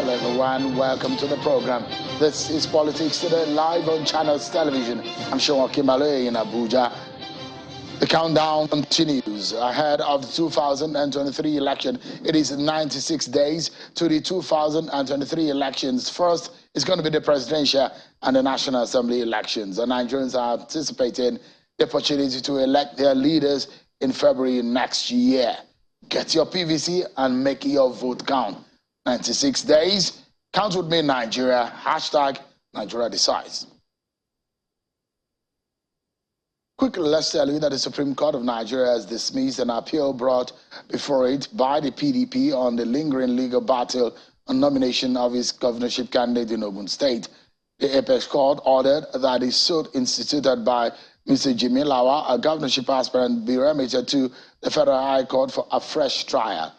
Hello everyone, welcome to the program. This is Politics Today, live on Channels Television. I'm Sean Kimbale in Abuja. The countdown continues ahead of the 2023 election. It is 96 days to the 2023 elections. First is going to be the presidential and the National Assembly elections. The Nigerians are anticipating the opportunity to elect their leaders in February next year. Get your PVC and make your vote count. 96 days. Count with me, Nigeria. Hashtag Nigeria decides. Quickly, let's tell you that the Supreme Court of Nigeria has dismissed an appeal brought before it by the PDP on the lingering legal battle on nomination of its governorship candidate in Ogun State. The Apex Court ordered that the suit instituted by Mr. Jimmy Lawa, a governorship aspirant, be remitted to the Federal High Court for a fresh trial.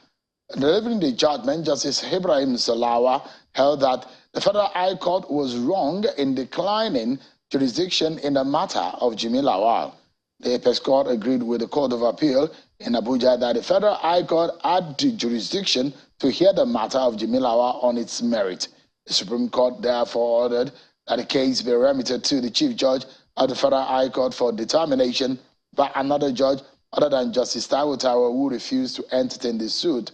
Delivering the judgment, Justice Ibrahim Salawa held that the Federal High Court was wrong in declining jurisdiction in the matter of Jimmy Lawal. The Apex Court agreed with the Court of Appeal in Abuja that the Federal High Court had the jurisdiction to hear the matter of Jimmy Lawal on its merit. The Supreme Court therefore ordered that the case be remitted to the Chief Judge of the Federal High Court for determination by another judge other than Justice Taiwo Taiwo, who refused to entertain the suit.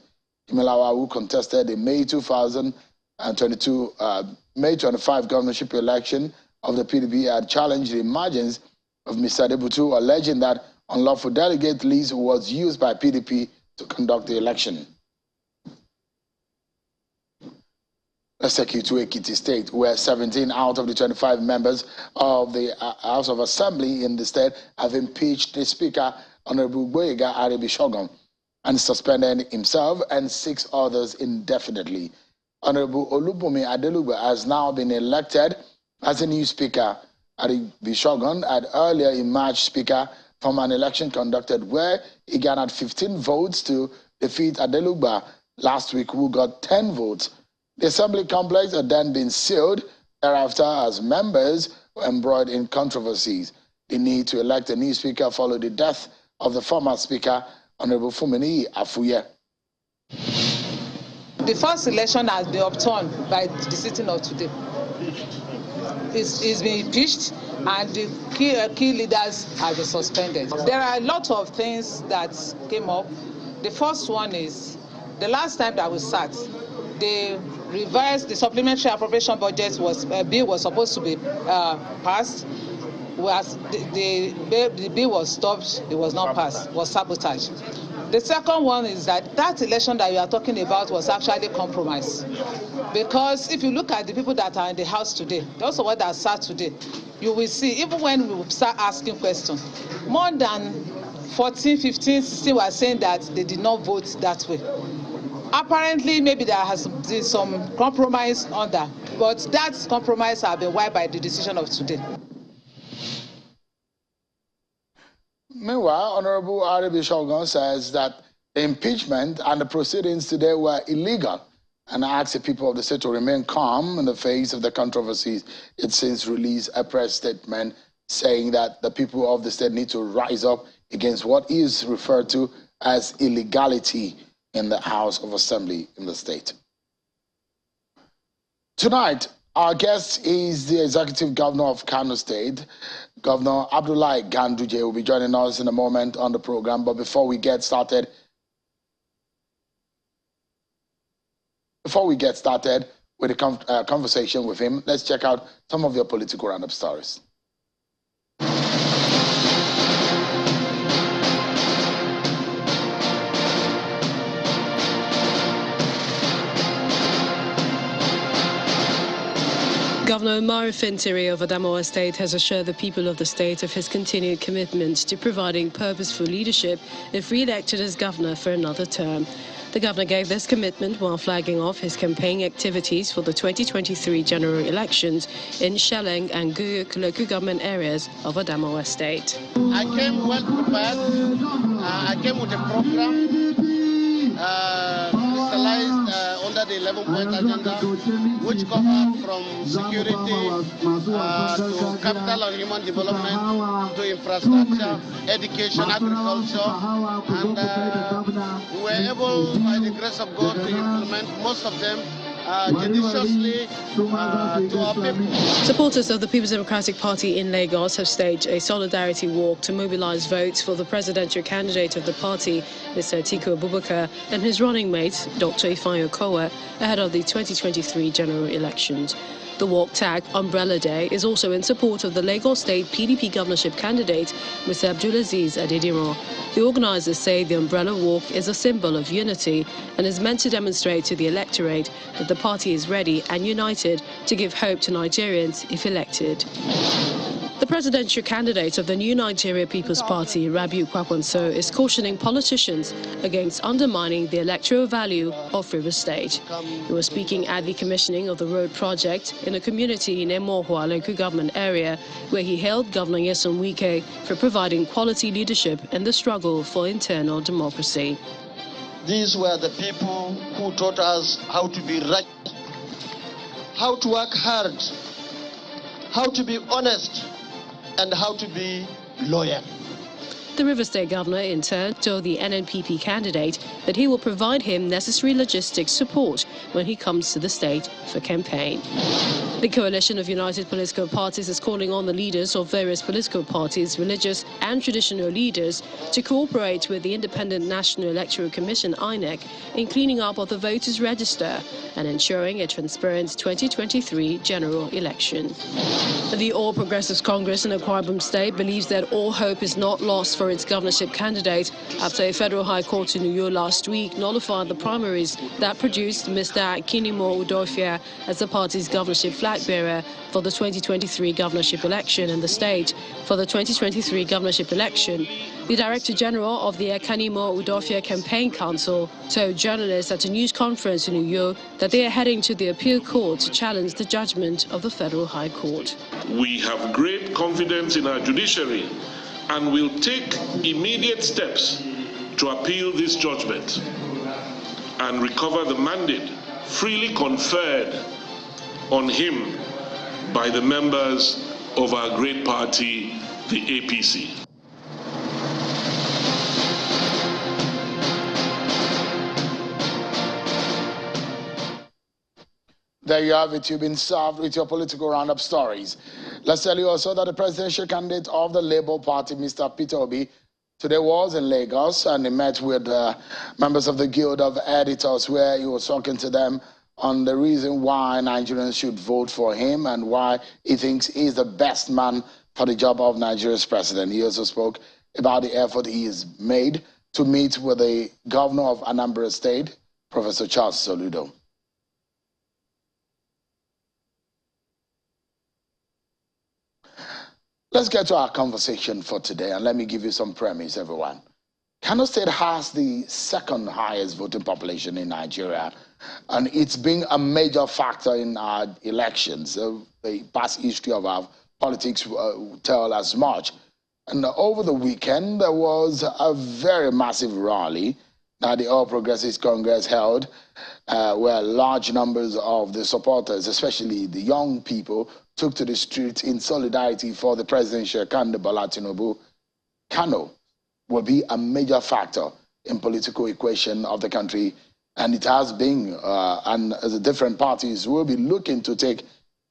Jimmy Lawal, who contested the May 25 governorship election of the PDP, had challenged the emergence of Mr. Adebutu, alleging that unlawful delegate list was used by PDP to conduct the election. Let's take you to Ekiti State, where 17 out of the 25 members of the House of Assembly in the state have impeached the Speaker, Honorable Gboyega Arebishogun, and suspended himself and 6 others indefinitely. Honorable Olubunmi Adelugba has now been elected as a new Speaker. Arebishogun had earlier emerged Speaker from an election conducted where he garnered 15 votes to defeat Adelugba last week, who got 10 votes. The Assembly complex had then been sealed thereafter as members were embroiled in controversies. The need to elect a new Speaker followed the death of the former Speaker, Honorable Fumini Afuye. The first election has been upturned by the sitting of today. It's been impeached and the key leaders have been suspended. There are a lot of things that came up. The first one is the last time that we sat, the supplementary appropriation budget bill was supposed to be passed. The bill was stopped, it was not passed, was sabotaged. The second one is that election that you are talking about was actually compromised. Because if you look at the people that are in the House today, those of us that sat today, you will see, even when we start asking questions, more than 14, 15 still are saying that they did not vote that way. Apparently, maybe there has been some compromise on that, but that compromise has been wiped by the decision of today. Meanwhile, Honorable Arebishogun says that the impeachment and the proceedings today were illegal and asks the people of the state to remain calm in the face of the controversies. It since released a press statement saying that the people of the state need to rise up against what is referred to as illegality in the House of Assembly in the state. Tonight, our guest is the Executive Governor of Kano State, Governor Abdullahi Ganduje, will be joining us in a moment on the program. But before we get started with a conversation with him, let's check out some of your political roundup stories. Governor Umaru Fintiri of Adamawa State has assured the people of the state of his continued commitment to providing purposeful leadership if re-elected as governor for another term. The governor gave this commitment while flagging off his campaign activities for the 2023 general elections in Sheleng and Guyuk local government areas of Adamawa State. I came well prepared. I came with a program crystallized under the 11-point agenda, which covered from security to capital and human development to infrastructure, education, agriculture, and we were able, by the grace of God, to implement most of them judiciously to our people. Supporters of the People's Democratic Party in Lagos have staged a solidarity walk to mobilize votes for the presidential candidate of the party, Mr. Atiku Abubakar, and his running mate, Dr. Ifeanyi Okowa, ahead of the 2023 general elections. The walk, tagged Umbrella Day, is also in support of the Lagos State PDP governorship candidate, Mr. Abdulaziz Adediran. The organizers say the Umbrella Walk is a symbol of unity and is meant to demonstrate to the electorate that the party is ready and united to give hope to Nigerians if elected. The presidential candidate of the New Nigeria People's Party, Rabiu Kwankwaso, is cautioning politicians against undermining the electoral value of Rivers State. He was speaking at the commissioning of the road project in a community in Emohua local government area, where he hailed Governor Nyesom Wike for providing quality leadership in the struggle for internal democracy. These were the people who taught us how to be right, how to work hard, how to be honest, and how to be loyal. The Rivers State governor, in turn, told the NNPP candidate that he will provide him necessary logistics support when he comes to the state for campaign. The coalition of united political parties is calling on the leaders of various political parties, religious and traditional leaders, to cooperate with the Independent National Electoral Commission, INEC, in cleaning up of the voters' register and ensuring a transparent 2023 general election. The All Progressives Congress in Akwa Ibom State believes that all hope is not lost for its governorship candidate after a federal high court in Uyo last week nullified the primaries that produced Mr. Kinimo Udofia as the party's governorship flag bearer for the 2023 governorship election in the state. For the 2023 governorship election, the Director General of the Kanimo Udofia Campaign Council told journalists at a news conference in Uyo that they are heading to the appeal court to challenge the judgment of the federal high court. We have great confidence in our judiciary and will take immediate steps to appeal this judgment and recover the mandate freely conferred on him by the members of our great party, the APC. There you have it. You've been served with your political roundup stories. Let's tell you also that the presidential candidate of the Labour Party, Mr. Peter Obi, today was in Lagos and he met with members of the Guild of Editors, where he was talking to them on the reason why Nigerians should vote for him and why he thinks he's the best man for the job of Nigeria's president. He also spoke about the effort he has made to meet with the governor of Anambra State, Professor Charles Soludo. Let's get to our conversation for today, and let me give you some premise, everyone. Kano State has the second highest voting population in Nigeria, and it's been a major factor in our elections. The past history of our politics tell as much. And over the weekend, there was a very massive rally that the All Progressives Congress held, where large numbers of the supporters, especially the young people, took to the streets in solidarity for the presidential candidate Bola Tinubu. Kano will be a major factor in political equation of the country, and it has been, and the different parties will be looking to take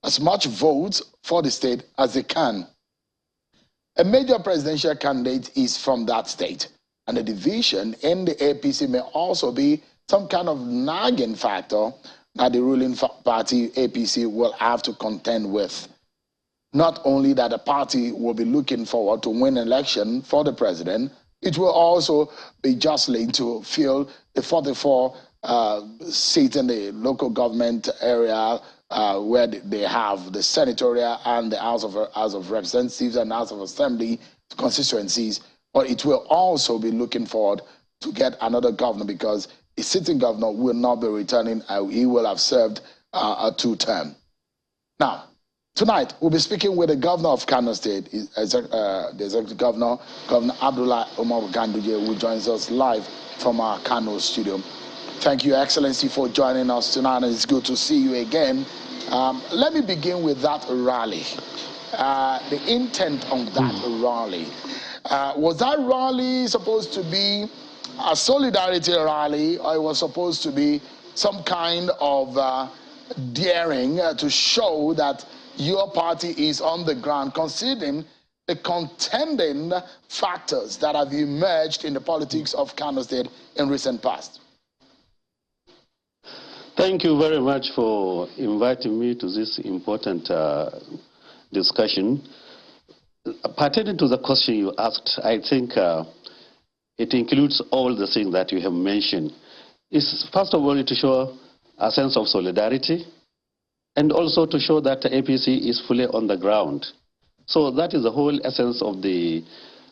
as much votes for the state as they can. A major presidential candidate is from that state, and the division in the APC may also be some kind of nagging factor that the ruling party, APC, will have to contend with. Not only that the party will be looking forward to win an election for the president, it will also be jostling to fill the 44 seats in the local government area where they have the senatorial and the House of Representatives and House of Assembly constituencies. But it will also be looking forward to get another governor, because a sitting governor will not be returning. He will have served a two-term. Now, tonight, we'll be speaking with the governor of Kano State, the executive governor, Governor Abdullah Umar Ganduje, who joins us live from our Kano studio. Thank you, Excellency, for joining us tonight, and it's good to see you again. Let me begin with that rally. The intent on that rally. Was that rally supposed to be a solidarity rally, or it was supposed to be some kind of daring to show that your party is on the ground, considering the contending factors that have emerged in the politics of Kano State in recent past? Thank you very much for inviting me to this important discussion. Pertaining to the question you asked, I think it includes all the things that you have mentioned. It's first of all to show a sense of solidarity and also to show that the APC is fully on the ground. So that is the whole essence of the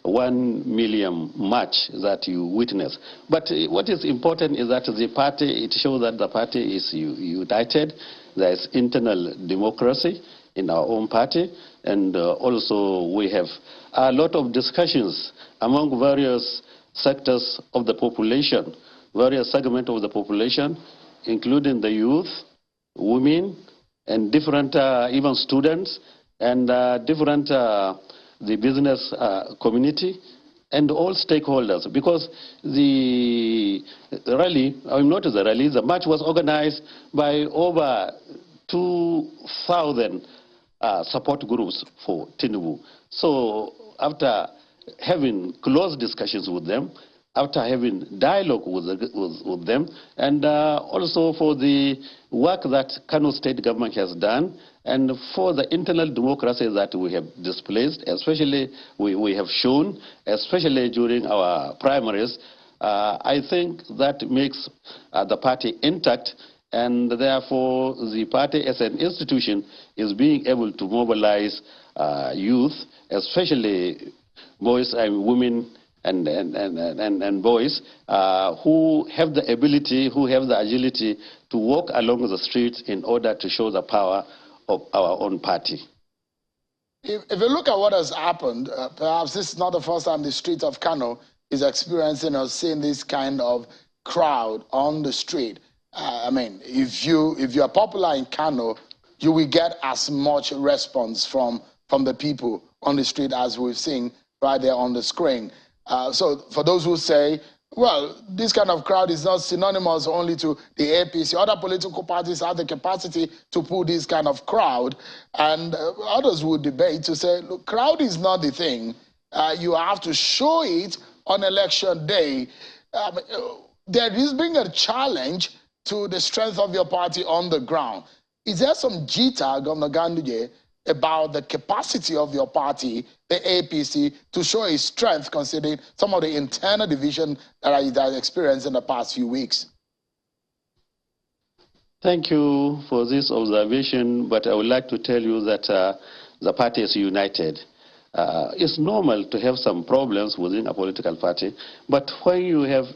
1 million march that you witness. But what is important is that the party, it shows that the party is united. There is internal democracy in our own party, and also we have a lot of discussions among various sectors of the population, various segments of the population, including the youth, women, and different, even students, and different, the business community, and all stakeholders. Because the rally, not the rally, the march was organized by over 2,000 support groups for Tinubu. So after having close discussions with them, after having dialogue with them, and also for the work that Kano State government has done, and for the internal democracy that we have displayed, especially we have shown, especially during our primaries, I think that makes the party intact, and therefore the party as an institution is being able to mobilize youth, especially boys and women and boys who have the ability, who have the agility to walk along the streets in order to show the power of our own party. If you look at what has happened, perhaps this is not the first time the street of Kano is experiencing or seeing this kind of crowd on the street. I mean, if you are popular in Kano, you will get as much response from the people on the street as we've seen right there on the screen. So for those who say, well, this kind of crowd is not synonymous only to the APC. Other political parties have the capacity to pull this kind of crowd. And others would debate to say, look, crowd is not the thing. You have to show it on election day. There is being a challenge to the strength of your party on the ground. Is there some jitter, Governor Ganduje, about the capacity of your party, the APC, to show its strength, considering some of the internal division that it has experienced in the past few weeks? Thank you for this observation, but I would like to tell you that the party is united. It's normal to have some problems within a political party, but when you have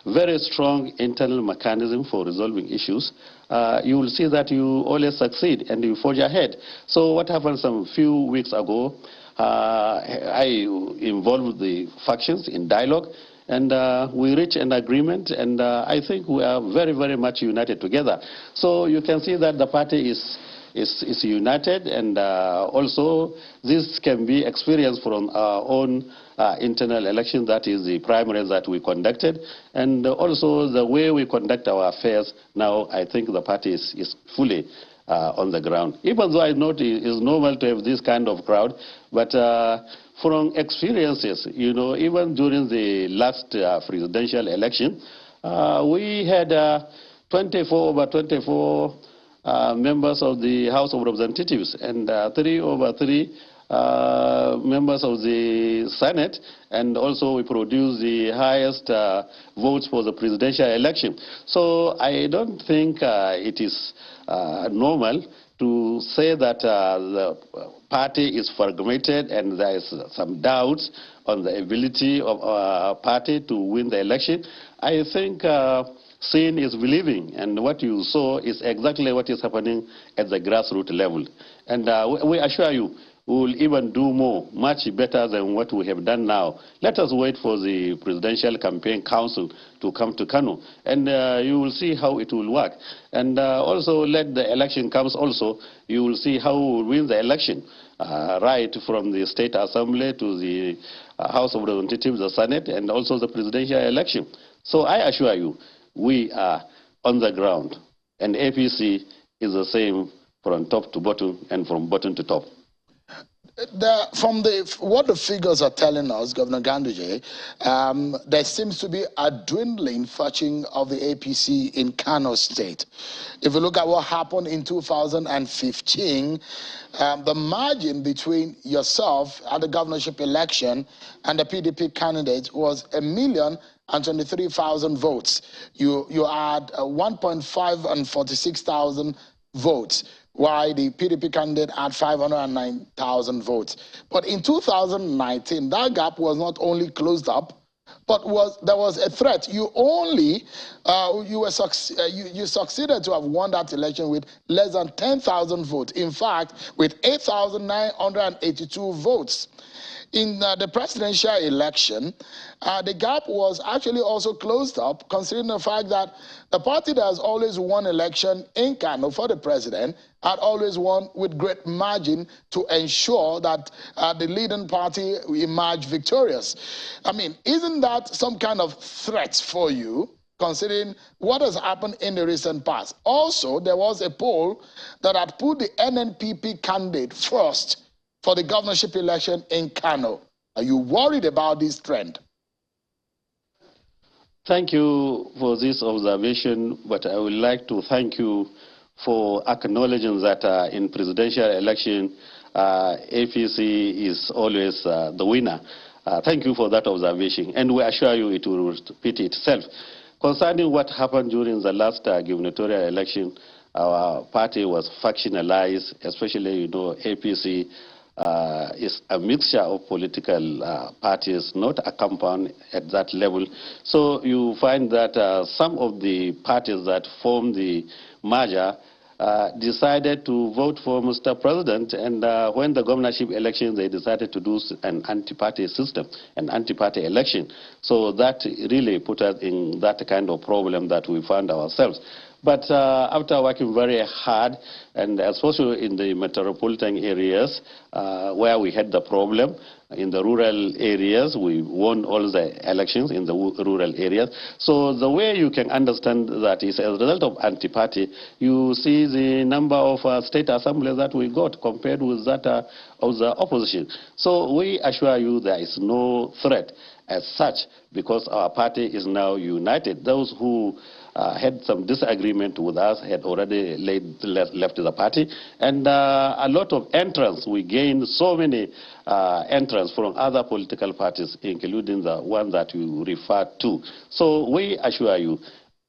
very strong internal mechanism for resolving issues, you will see that you always succeed and you forge ahead. So what happened some few weeks ago, I involved the factions in dialogue, and we reached an agreement, and I think we are very, very much united together. So you can see that the party is united, and also this can be experienced from our own internal election, that is the primaries that we conducted, and also the way we conduct our affairs now. I think the party is fully on the ground. Even though I know it is normal to have this kind of crowd, but from experiences, you know, even during the last presidential election, we had 24 members of the House of Representatives and 3 over 3 members of the Senate, and also we produced the highest votes for the presidential election. So I don't think it is normal to say that the party is fragmented and there is some doubts on the ability of our party to win the election. I think seeing is believing, and what you saw is exactly what is happening at the grassroots level. And we assure you, we will even do more, much better than what we have done now. Let us wait for the Presidential Campaign Council to come to Kano, and you will see how it will work. And also let the election comes also, you will see how we will win the election, right from the State Assembly to the House of Representatives, the Senate, and also the presidential election. So I assure you, we are on the ground, and APC is the same from top to bottom and from bottom to top. What the figures are telling us, Governor Ganduje, there seems to be a dwindling fetching of the APC in Kano State. If you look at what happened in 2015, the margin between yourself at the governorship election and the PDP candidate was 1,023,000 votes. You had 1.5 and 46,000 votes, while the PDP candidate had 509,000 votes. But in 2019, that gap was not only closed up, but there was a threat. You succeeded to have won that election with less than 10,000 votes. In fact, with 8,982 votes. In the presidential election, the gap was actually also closed up, considering the fact that the party that has always won election in Kano for the president had always won with great margin to ensure that the leading party emerged victorious. I mean, isn't that some kind of threat for you, considering what has happened in the recent past? Also, there was a poll that had put the NNPP candidate first for the governorship election in Kano. Are you worried about this trend? Thank you for this observation, but I would like to thank you for acknowledging that in presidential election, APC is always the winner. Thank you for that observation, and we assure you it will repeat itself. Concerning what happened during the last gubernatorial election, our party was factionalized, especially, APC is a mixture of political parties, not a compound at that level. So you find that some of the parties that formed the merger decided to vote for Mr. President, and when the governorship election, they decided to do an anti-party system, an anti-party election. So that really put us in that kind of problem that we found ourselves. But after working very hard, and especially in the metropolitan areas where we had the problem, in the rural areas, we won all the elections in the rural areas. So the way you can understand that is as a result of anti-party, you see the number of state assemblies that we got compared with that of the opposition. So we assure you there is no threat as such, because our party is now united. Those who had some disagreement with us had already left the party, and a lot of entrants. We gained so many entrants from other political parties, including the one that you referred to. So we assure you,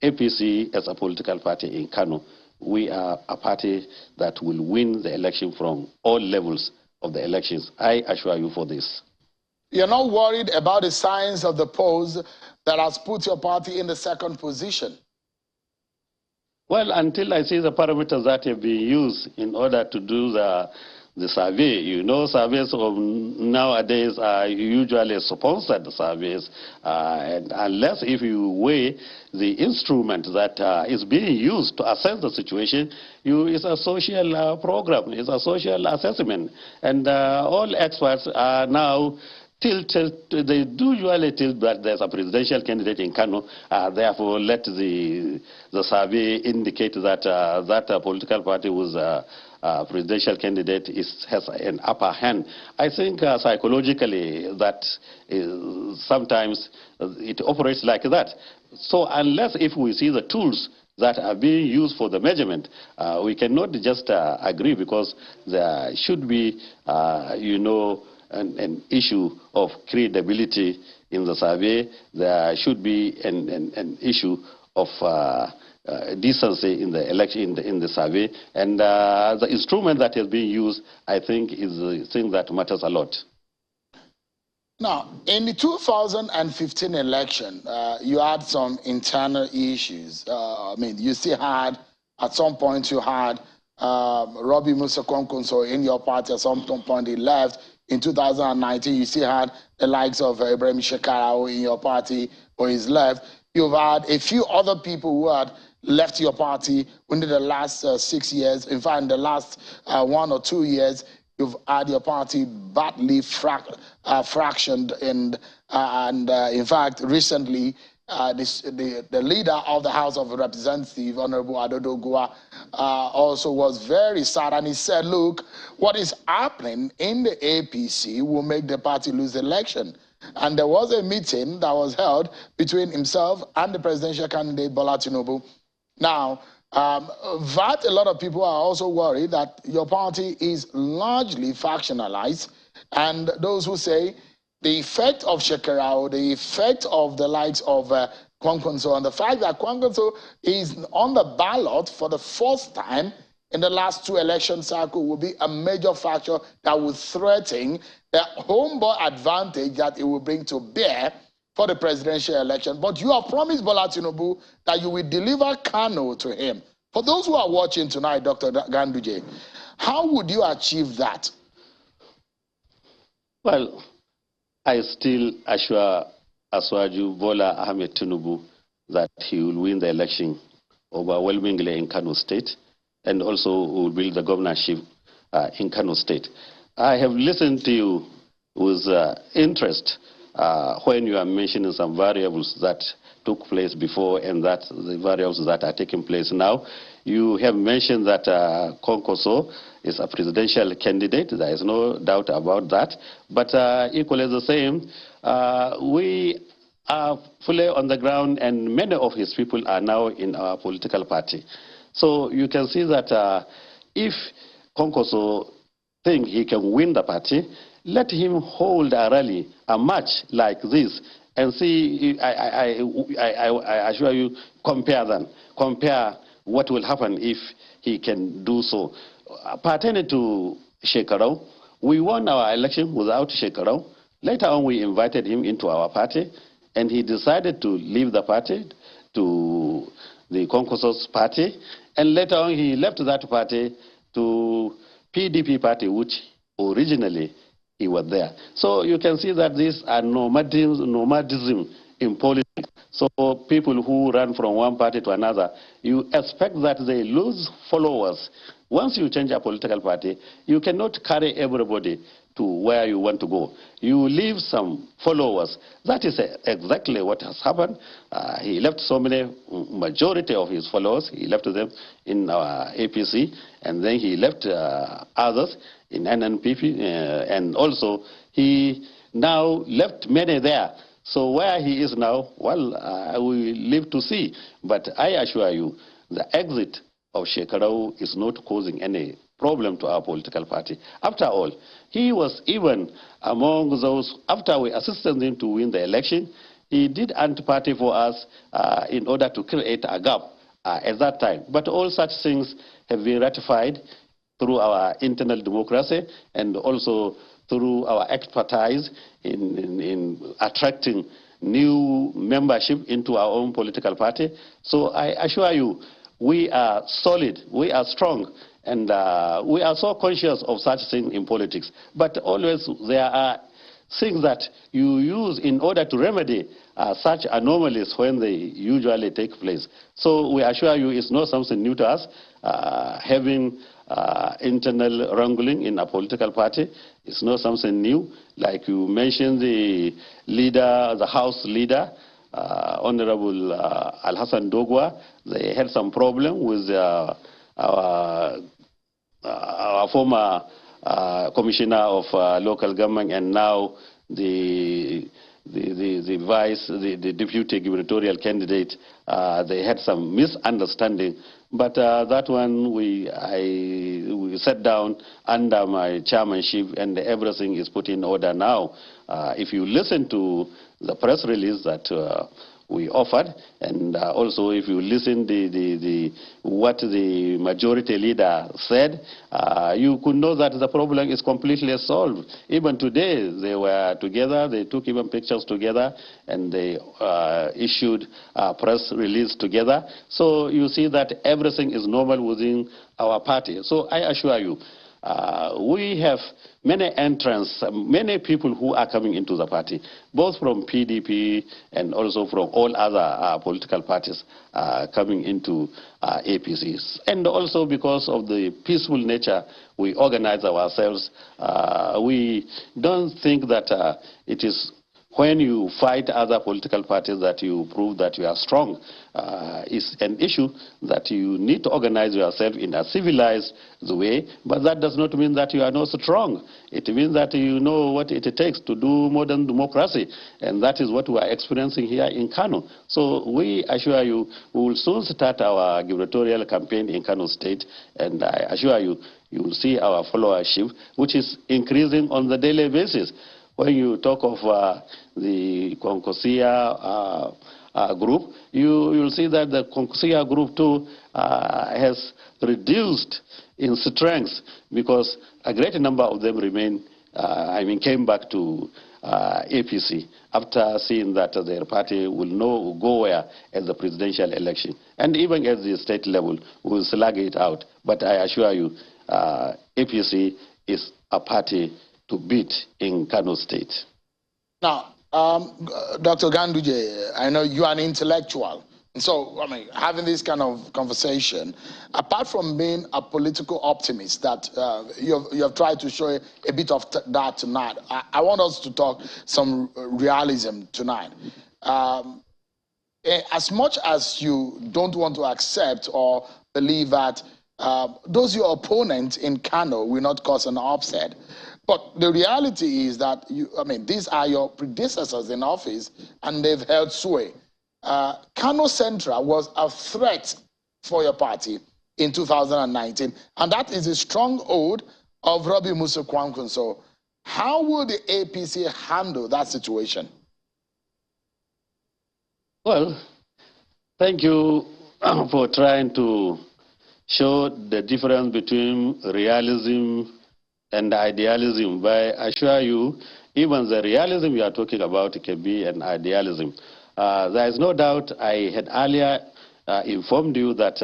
APC as a political party in Kano, we are a party that will win the election from all levels of the elections. I assure you for this. You're not worried about the signs of the polls that has put your party in the second position? Well, until I see the parameters that have been used in order to do the survey. Surveys of nowadays are usually sponsored surveys, and unless if you weigh the instrument that is being used to assess the situation, it's a social program, it's a social assessment, and all experts are now they do usually tilt that there's a presidential candidate in Kano, therefore let the survey indicate that that political party was presidential candidate has an upper hand. I think psychologically that sometimes it operates like that. So unless if we see the tools that are being used for the measurement, we cannot just agree, because there should be, an issue of credibility in the survey. There should be an issue of decency in the election, in the survey, and the instrument that has been used, I think, is the thing that matters a lot. Now, in the 2015 election, you had some internal issues. You still had, at some point, you had Robbie Musa Konkonso in your party. At some point, he left. In 2019, you still had the likes of Ibrahim Shekarau in your party, or he's left. You've had a few other people who had left your party within the last 6 years. In fact, in the last 1 or 2 years, you've had your party badly fractioned, and in fact, recently, the leader of the House of Representatives, Honorable Adodogua, also was very sad, and he said, look, what is happening in the APC will make the party lose the election. And there was a meeting that was held between himself and the presidential candidate, Bola Tinubu. Now, that a lot of people are also worried that your party is largely factionalized, and those who say the effect of Shekarau, the effect of the likes of Kwankwanso, and the fact that Kwankwanso is on the ballot for the first time in the last 2 election cycles will be a major factor that will threaten the homeboy advantage that it will bring to bear for the presidential election. But you have promised Bola Tinubu that you will deliver Kano to him. For those who are watching tonight, Dr. Ganduje, how would you achieve that? Well, I still assure Aswaju Bola Ahmed Tinubu that he will win the election overwhelmingly in Kano State, and also will build the governorship in Kano State. I have listened to you with interest when you are mentioning some variables that took place before and that the variables that are taking place now. You have mentioned that Kwankwanso is a presidential candidate. There is no doubt about that. But equally the same, we are fully on the ground, and many of his people are now in our political party. So you can see that if Kwankwanso thinks he can win the party, let him hold a rally, a march like this, and see. I assure you, compare them. Compare what will happen if he can do so. Pertaining to Shekarau, we won our election without Shekarau. Later on, we invited him into our party, and he decided to leave the party to the Kwankwanso's party, and later on he left that party to PDP party, which originally he was there. So you can see that these are nomadism in politics. So people who run from one party to another, you expect that they lose followers. Once you change a political party, you cannot carry everybody to where you want to go. You leave some followers. That is exactly what has happened. He left so many, majority of his followers, he left them in our APC, and then he left others in NNPP, and also he now left many there. So where he is now, well, we live to see. But I assure you, the exit of Shekarau is not causing any problem to our political party. After all, he was even among those, after we assisted him to win the election, he did anti-party for us in order to create a gap at that time. But all such things have been ratified through our internal democracy and also through our expertise in attracting new membership into our own political party. So I assure you, we are solid, we are strong, and we are so conscious of such things in politics. But always there are things that you use in order to remedy such anomalies when they usually take place. So we assure you it's not something new to us. Having internal wrangling in a political party is not something new. Like you mentioned, the leader, the House leader, Honorable Al-Hassan Dogwa, they had some problem with our former commissioner of local government, and now the deputy gubernatorial candidate. They had some misunderstanding, but that one we sat down under my chairmanship, and everything is put in order now. If you listen to the press release that we offered, and also if you listen what the majority leader said, you could know that the problem is completely solved. Even today, they were together, they took even pictures together, and they issued a press release together. So you see that everything is normal within our party. So I assure you, we have many entrants, many people who are coming into the party, both from PDP and also from all other political parties coming into APCs. And also because of the peaceful nature we organize ourselves, we don't think that it is when you fight other political parties that you prove that you are strong is an issue that you need to organize yourself in a civilized way, but that does not mean that you are not strong. It means that you know what it takes to do modern democracy, and that is what we are experiencing here in Kano. So we assure you, we will soon start our gubernatorial campaign in Kano State, and I assure you, you will see our followership, which is increasing on the daily basis. When you talk of the Konkosia group, you'll see that the Konkosia group too has reduced in strength because a great number of them came back to APC after seeing that their party will go where at the presidential election. And even at the state level, we will slug it out. But I assure you, APC is a party to beat in Kano State. Now, Dr. Ganduje, I know you are an intellectual. And so, I mean, having this kind of conversation, apart from being a political optimist that you have tried to show a bit of that tonight, I want us to talk some realism tonight. As much as you don't want to accept or believe that those your opponents in Kano will not cause an upset, but the reality is that these are your predecessors in office, and they've held sway. Kano Central was a threat for your party in 2019, and that is a stronghold of Robbie Musa Kwankun. So, how will the APC handle that situation? Well, thank you for trying to show the difference between realism and idealism. But I assure you, even the realism you are talking about can be an idealism. There is no doubt I had earlier informed you that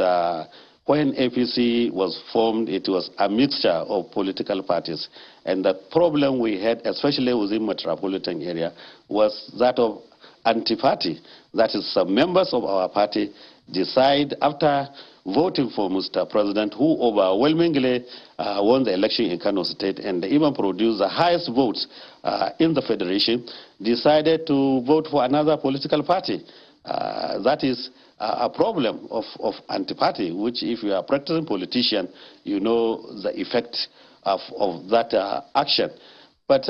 when APC was formed, it was a mixture of political parties. And the problem we had, especially within metropolitan area, was that of anti-party. That is, some members of our party decide after voting for Mr. President, who overwhelmingly won the election in Kano State and even produced the highest votes in the federation, decided to vote for another political party. That is a problem of anti-party, which if you are a practicing politician, you know the effect of that action. But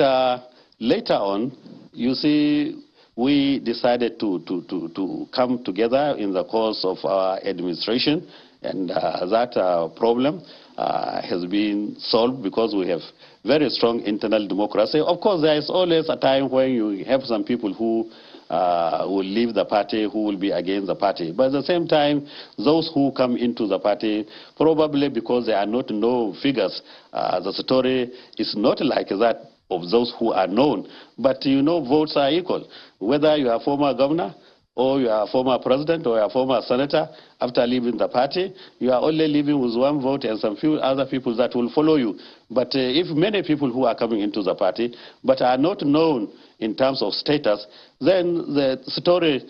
later on, you see, we decided to come together in the course of our administration, and that problem has been solved because we have very strong internal democracy. Of course, there is always a time when you have some people who will leave the party, who will be against the party. But at the same time, those who come into the party, probably because they are not known figures, the story is not like that of those who are known. But you know, votes are equal. Whether you are a former governor, or you are a former president, or you are a former senator, after leaving the party, you are only leaving with one vote and some few other people that will follow you. But if many people who are coming into the party, but are not known in terms of status, then the story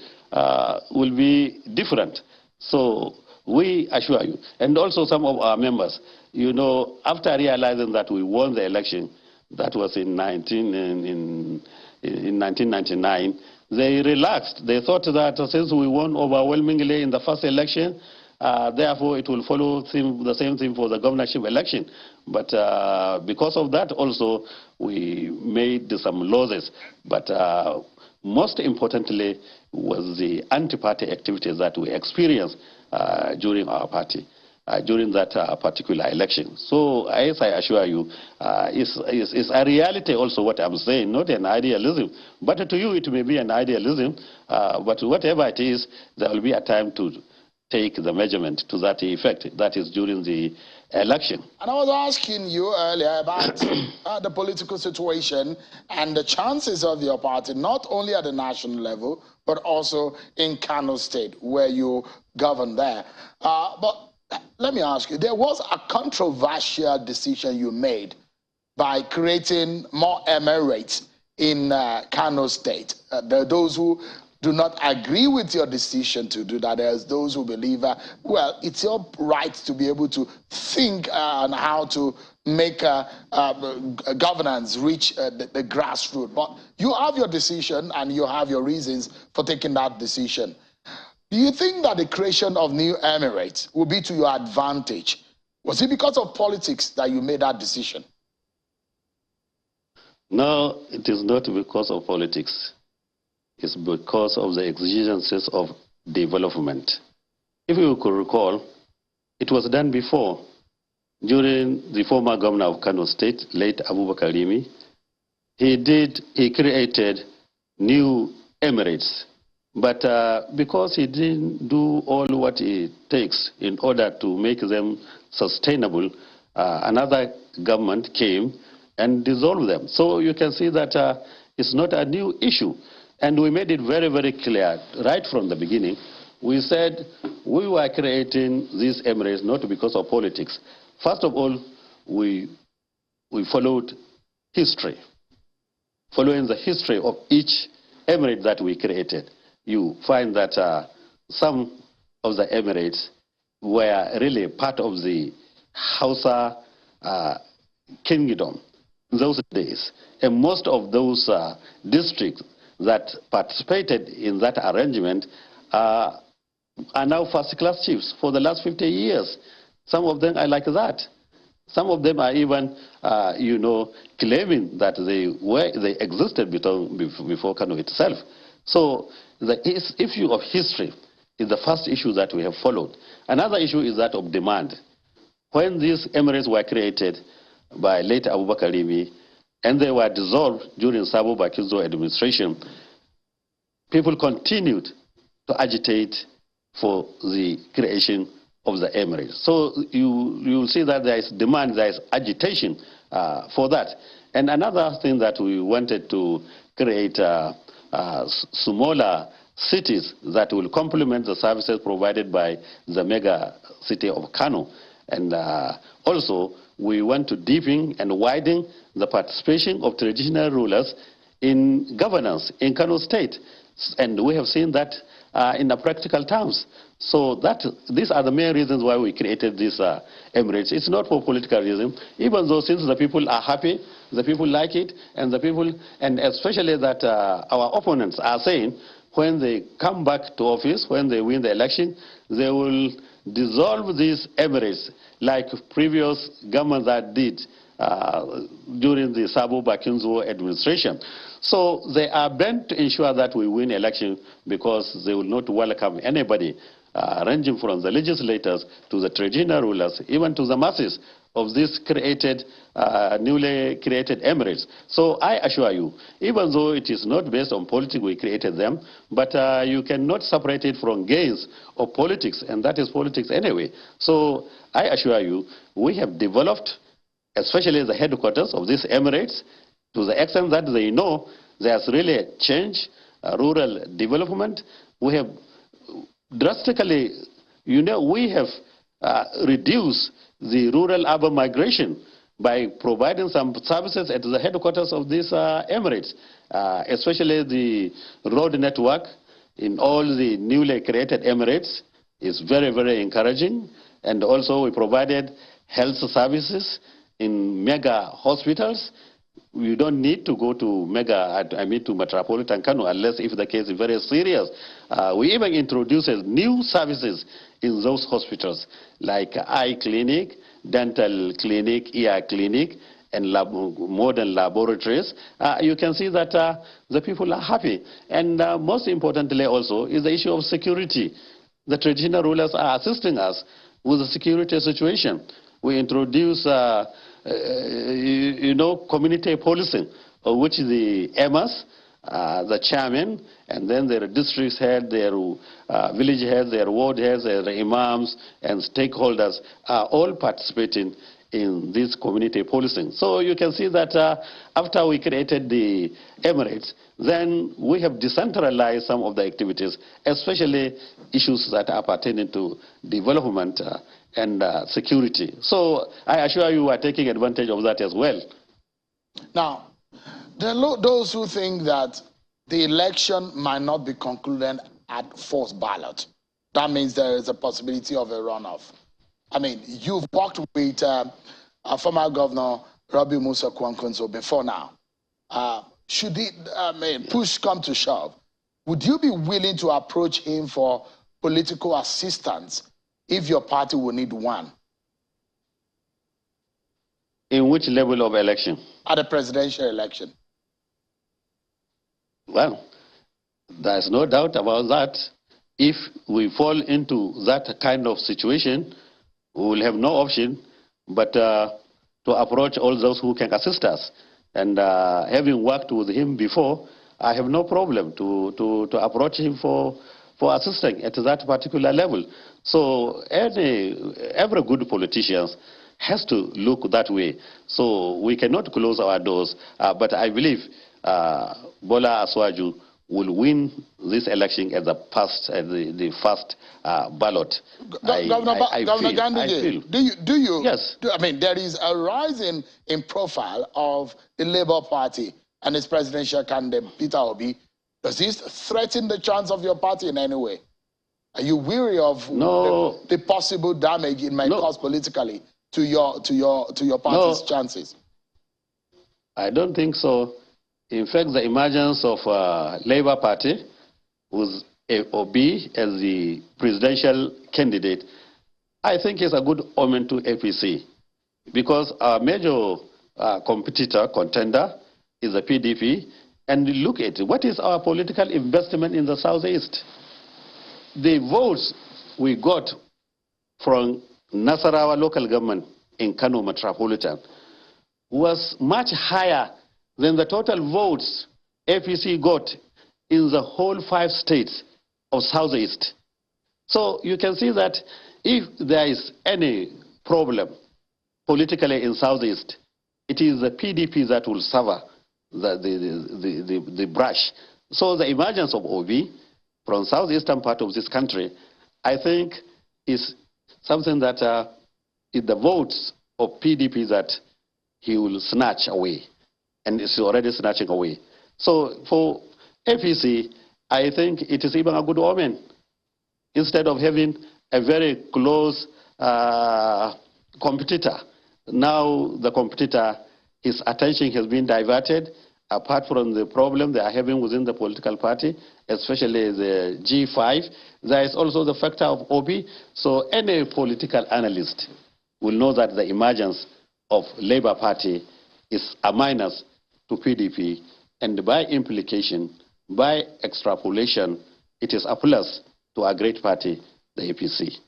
will be different. So we assure you, and also some of our members, you know, after realizing that we won the election, that was in 1999, they relaxed. They thought that since we won overwhelmingly in the first election, therefore it will follow the same thing for the governorship election. But because of that also, we made some losses. But most importantly was the anti-party activities that we experienced during our party. During that particular election. So, as I assure you, it's a reality also what I'm saying, not an idealism. But to you, it may be an idealism, but whatever it is, there will be a time to take the measurement to that effect. That is during the election. And I was asking you earlier about the political situation and the chances of your party, not only at the national level, but also in Kano State, where you govern there. But let me ask you, there was a controversial decision you made by creating more emirates in Kano State. There are those who do not agree with your decision to do that. There's those who believe, well, it's your right to be able to think on how to make governance reach the grassroots. But you have your decision and you have your reasons for taking that decision. Do you think that the creation of new emirates will be to your advantage? Was it because of politics that you made that decision? No, it is not because of politics. It's because of the exigencies of development. If you could recall, it was done before. During the former governor of Kano State, late Abubakar Rimi, he created new emirates. But because he didn't do all what it takes in order to make them sustainable, another government came and dissolved them. So you can see that it's not a new issue. And we made it very, very clear right from the beginning. We said we were creating these emirates not because of politics. First of all, we followed history. Following the history of each emirate that we created, you find that some of the emirates were really part of the Hausa kingdom in those days. And most of those districts that participated in that arrangement are now first-class chiefs for the last 50 years. Some of them are like that. Some of them are even, claiming that they existed before Kano itself. So the issue of history is the first issue that we have followed. Another issue is that of demand. When these emirates were created by late Abubakar Rimi and they were dissolved during Sabo Bakizo administration, people continued to agitate for the creation of the emirates. So you will see that there is demand, there is agitation for that. And another thing that we wanted to create smaller cities that will complement the services provided by the mega city of Kano. And also, we want to deepen and widen the participation of traditional rulers in governance in Kano State. And we have seen that in the practical terms. So these are the main reasons why we created these emirates. It's not for political reasons, even though since the people are happy, the people like it, and especially that our opponents are saying when they come back to office, when they win the election, they will dissolve these emirates like previous governments that did during the Sabo Bakinzo administration. So they are bent to ensure that we win election because they will not welcome anybody, ranging from the legislators to the traditional rulers, even to the masses of these newly created emirates. So I assure you, even though it is not based on politics we created them, but you cannot separate it from gains of politics, and that is politics anyway. So I assure you, we have developed, especially the headquarters of these emirates, to the extent that they know there's really a change, rural development. We have drastically, we have reduced the rural-urban migration by providing some services at the headquarters of these emirates, especially the road network in all the newly created emirates is very, very encouraging. And also we provided health services in mega hospitals. You don't need to go to to Metropolitan Kano unless if the case is very serious. We even introduced new services in those hospitals like eye clinic, dental clinic, ear clinic, and modern laboratories. You can see that the people are happy. And most importantly also is the issue of security. The traditional rulers are assisting us with the security situation. We introduce community policing, of which the emas, the chairman, and then their district head, their village heads, their ward heads, their imams, and stakeholders are all participating in this community policing. So you can see that after we created the emirates, then we have decentralized some of the activities, especially issues that are pertaining to development and security. So I assure you are taking advantage of that as well. Now, there are those who think that the election might not be concluded at first ballot. That means there is a possibility of a runoff. I mean, you've worked with former Governor Robbie Musa Kwankwanso before now. Should it, push come to shove, would you be willing to approach him for political assistance if your party will need one? In which level of election? At the presidential election. Well, there's no doubt about that. If we fall into that kind of situation, we will have no option but to approach all those who can assist us. And having worked with him before, I have no problem to approach him for assisting at that particular level. So every good politician has to look that way. So we cannot close our doors. But I believe Bola Aswaju will win this election at the first ballot. Governor Ganduje, do you? Yes. I mean, there is a rise in profile of the Labour Party and its presidential candidate, Peter Obi. Does this threaten the chance of your party in any way? Are you weary of the possible damage it might cause politically to your party's chances? I don't think so. In fact, the emergence of Labour Party with Obi as the presidential candidate, I think is a good omen to APC, because our major contender is the PDP, and look at what is our political investment in the Southeast. The votes we got from Nasarawa local government in Kano Metropolitan was much higher than the total votes APC got in the whole 5 states of Southeast. So you can see that if there is any problem politically in Southeast, it is the PDP that will suffer the brush. So the emergence of Obi from southeastern part of this country, I think, is something that is the votes of PDP that he will snatch away, and is already snatching away. So for APC, I think it is even a good omen. Instead of having a very close competitor, now the competitor, his attention has been diverted. Apart from the problem they are having within the political party, especially the G5, there is also the factor of Obi. So any political analyst will know that the emergence of Labour Party is a minus to PDP, and by implication, by extrapolation, it is a plus to a great party, the APC.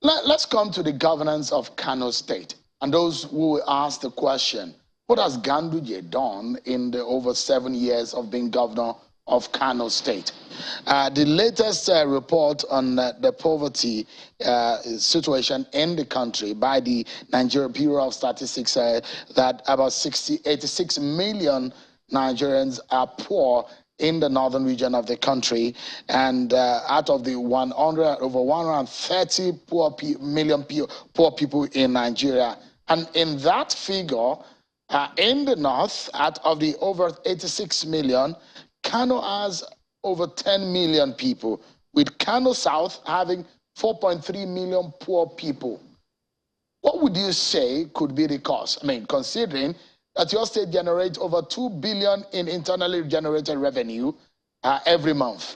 Let's come to the governance of Kano State. And those who will ask the question, what has Ganduje done in the over 7 years of being governor of Kano State? The latest report on the poverty situation in the country by the Nigeria Bureau of Statistics said that about 86 million Nigerians are poor in the northern region of the country, and out of the over 130 million poor people in Nigeria. And in that figure, in the north, out of the over 86 million, Kano has over 10 million people, with Kano South having 4.3 million poor people. What would you say could be the cause? I mean, considering that your state generates over 2 billion in internally generated revenue every month.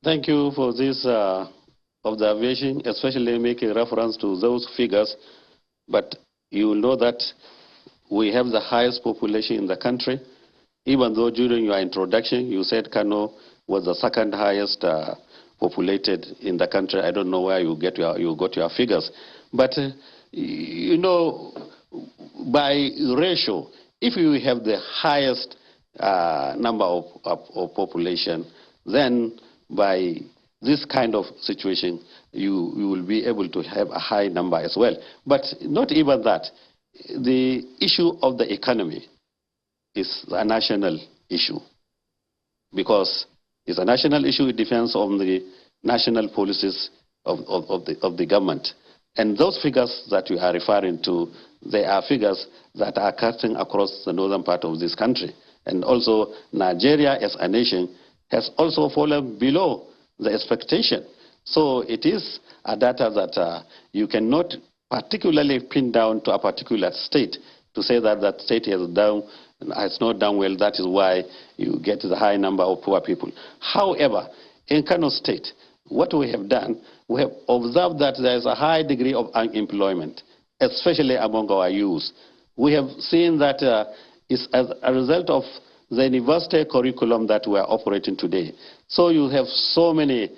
Thank you for this observation, especially making reference to those figures. But you will know that we have the highest population in the country, even though during your introduction you said Kano was the second highest populated in the country. I don't know where you got your figures. But, you know, by ratio, if you have the highest number of population, then by this kind of situation, you will be able to have a high number as well. But not even that. The issue of the economy is a national issue, because it's a national issue. It depends on the national policies of the government. And those figures that you are referring to, they are figures that are cutting across the northern part of this country. And also Nigeria as a nation has also fallen below the expectation. So it is a data that you cannot particularly pinned down to a particular state to say that that state has not done well. That is why you get the high number of poor people. However, in Kano State, what we have done, we have observed that there is a high degree of unemployment, especially among our youth. We have seen that it's as a result of the university curriculum that we are operating today. So you have so many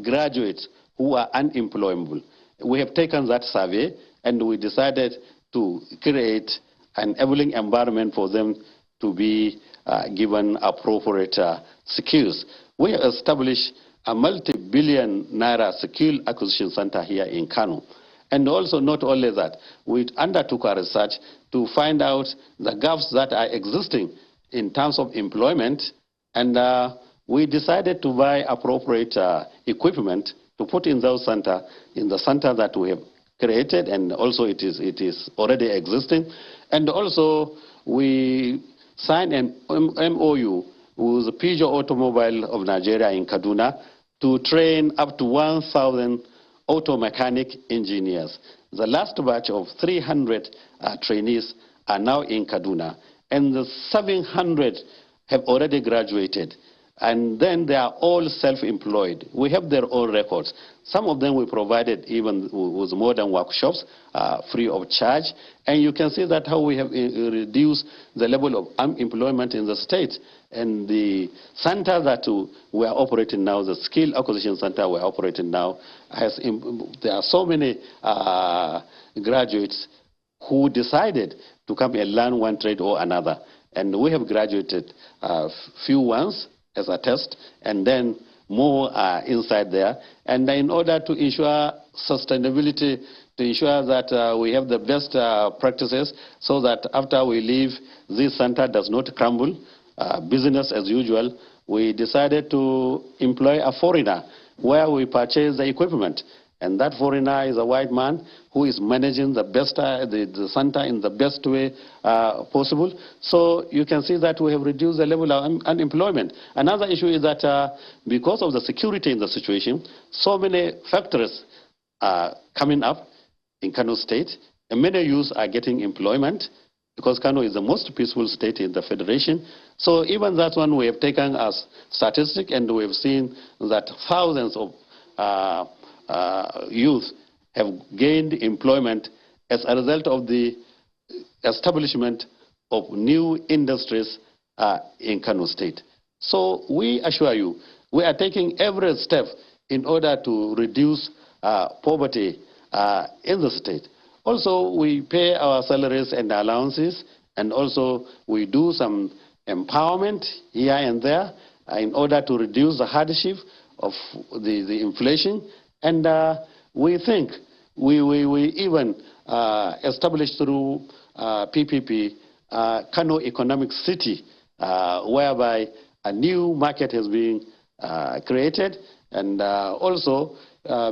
graduates who are unemployable. We have taken that survey and we decided to create an enabling environment for them to be given appropriate skills. We have established a multi-billion naira skill acquisition center here in Kano. And also not only that, we undertook our research to find out the gaps that are existing in terms of employment, and we decided to buy appropriate equipment to put in those center, in the center that we have created, and also it is already existing. And also we signed an MOU with the Peugeot Automobile of Nigeria in Kaduna to train up to 1,000 auto mechanic engineers. The last batch of 300 trainees are now in Kaduna, and the 700 have already graduated. And then they are all self-employed. We have their own records. Some of them we provided even with modern workshops, free of charge. And you can see that how we have reduced the level of unemployment in the state. And the center that we are operating now, the skill acquisition center we are operating now, there are so many graduates who decided to come and learn one trade or another. And we have graduated few ones as a test, and then more inside there. And in order to ensure sustainability, to ensure that we have the best practices, so that after we leave, this center does not crumble, business as usual, we decided to employ a foreigner where we purchase the equipment. And that foreigner is a white man who is managing the best, the center in the best way possible. So you can see that we have reduced the level of unemployment. Another issue is that because of the security in the situation, so many factories are coming up in Kano State, and many youths are getting employment because Kano is the most peaceful state in the federation. So even that one we have taken as statistic, and we have seen that thousands of youth have gained employment as a result of the establishment of new industries in Kano State. So we assure you, we are taking every step in order to reduce poverty in the state. Also, we pay our salaries and allowances, and also we do some empowerment here and there in order to reduce the hardship of the inflation. And we think we even established through PPP Kano Economic City, whereby a new market has been created. And also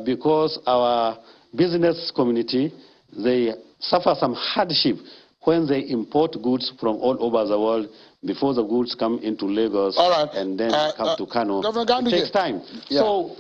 because our business community, they suffer some hardship when they import goods from all over the world before the goods come into Lagos and then come to Kano. It takes time. Yeah. So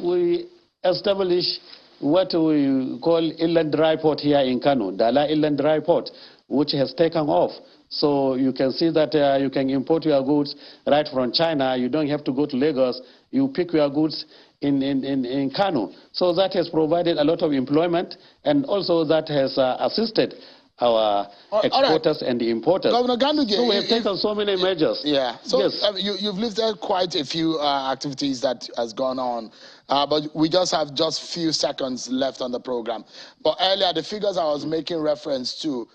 we establish what we call inland dry port here in Kano, Dala Inland Dry Port, which has taken off. So you can see that you can import your goods right from China. You don't have to go to Lagos. You pick your goods in Kano. So that has provided a lot of employment, and also that has assisted our exporters and the importers. Governor Ganduje, so we have taken so many measures. Yeah. So yes. You've listed quite a few activities that has gone on, but we just have few seconds left on the program. But earlier, the figures I was making reference to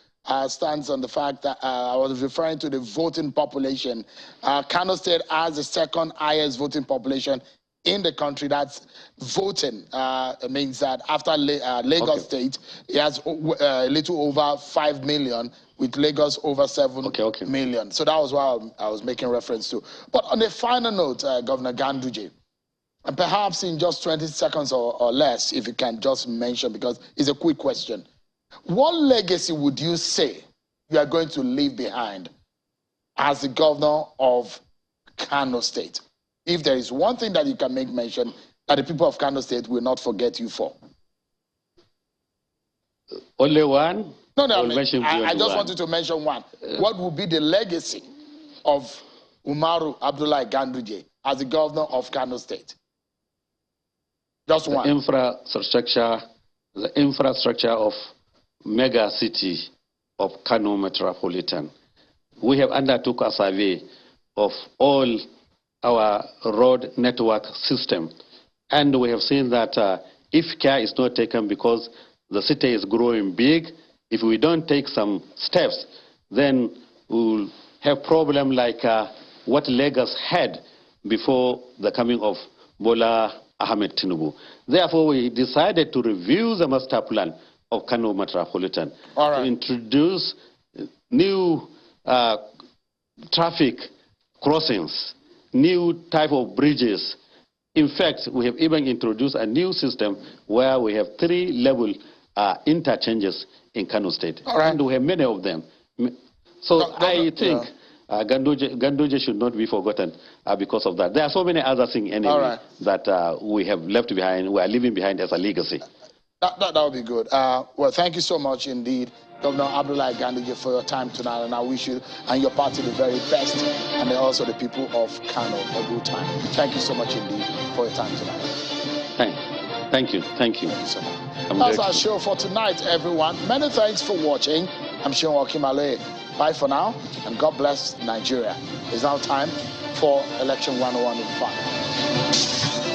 stands on the fact that I was referring to the voting population. Kano State has the second highest voting population in the country. That's voting. It means that after Lagos State, it has a little over 5 million, with Lagos over 7 million. So that was what I was making reference to. But on a final note, Governor Ganduje, and perhaps in just 20 seconds or less, if you can just mention, because it's a quick question, what legacy would you say you are going to leave behind as the governor of Kano State? If there is one thing that you can make mention that the people of Kano State will not forget you for. Only one? No, I just wanted to mention one. What would be the legacy of Umaru Abdullahi Ganduje as the governor of Kano State? Just one. The infrastructure of mega city of Kano Metropolitan. We have undertook a survey of all our road network system, and we have seen that if care is not taken because the city is growing big, if we don't take some steps, then we'll have problem like what Lagos had before the coming of Bola Ahmed Tinubu. Therefore, we decided to review the master plan of Kano Metropolitan to introduce new traffic crossings, new type of bridges. In fact, we have even introduced a new system where we have 3-level interchanges in Kano State. And we have many of them. So I think Ganduje should not be forgotten because of that. There are so many other things anyway that we have left behind, we are leaving behind as a legacy. That would be good. Well, thank you so much indeed, Governor Abdullahi Ganduje, for your time tonight, and I wish you and your party the very best, and also the people of Kano a good time. Thank you so much indeed for your time tonight. Thank you. Thank you so much. That's our show for tonight, everyone. Many thanks for watching. I'm Sean Okimale. Bye for now, and God bless Nigeria. It's now time for Election 101 in 5.